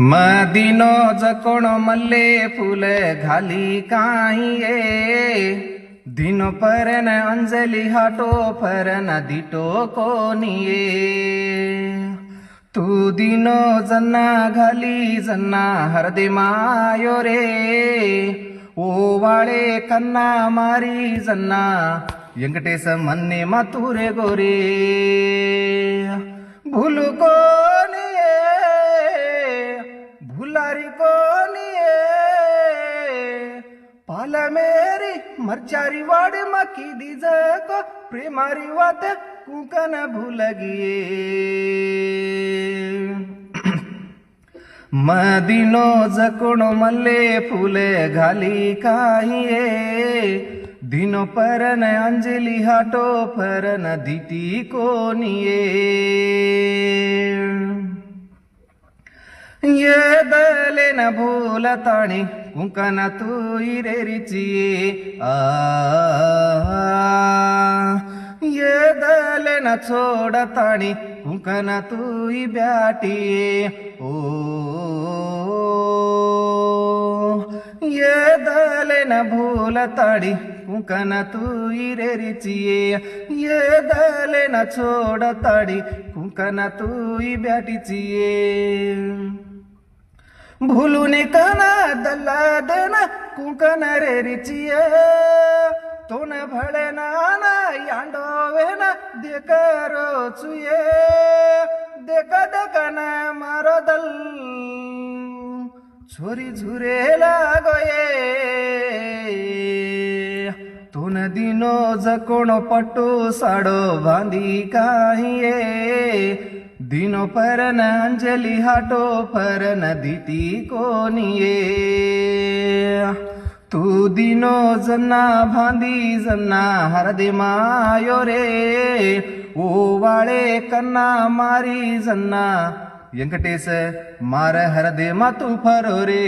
मदिनो जकोण मल्ले फूल घाली काहिये दिनो परन अंजली हाटो फरन दिटो कोनिये तू दिनो जन्ना घाली जन्ना हरदे मायो रे ओवाळे कन्ना मारी जन्ना व्यंकटेश मन्ने मातुरे गोरे भूलू कोनिये भुलारी कोनिये पाला मेरी मरचारी वाड मकी दीज को प्रेमारी वात कुकन भूल गिये मदिनो जकोण मल्ले फूल घाली काहिये दिनो परन अंजली हाटो फरन दिटी कोनिये ये दले न भूलताणी कुंकन तू इरेरिचिये ये दले न छोडताणी कुंकन तू ब्याटिये ओ ये दले न भूलताणी कुंकन तू इरेरिचिये ये दले न छोडताणी कुंकन तू ब्याटिचिये भूलूने कना दल्ला देना कुंकन रे रिचिये तोन भळे नाना यांडोवेना देखरो चुये देख देखन मारो दल छोरी झुरे लागोये तोन दिनो जकोण पट्टू साडो बांधी काहिये दिनो परन अंजली हाटो फरन दिटी कोनिये तू दिनो जन्ना भांदी जन्ना हरदे मायो रे ओवाळे कन्ना मारी जन्ना व्यंकटेश मार हरदे मातू फरो रे।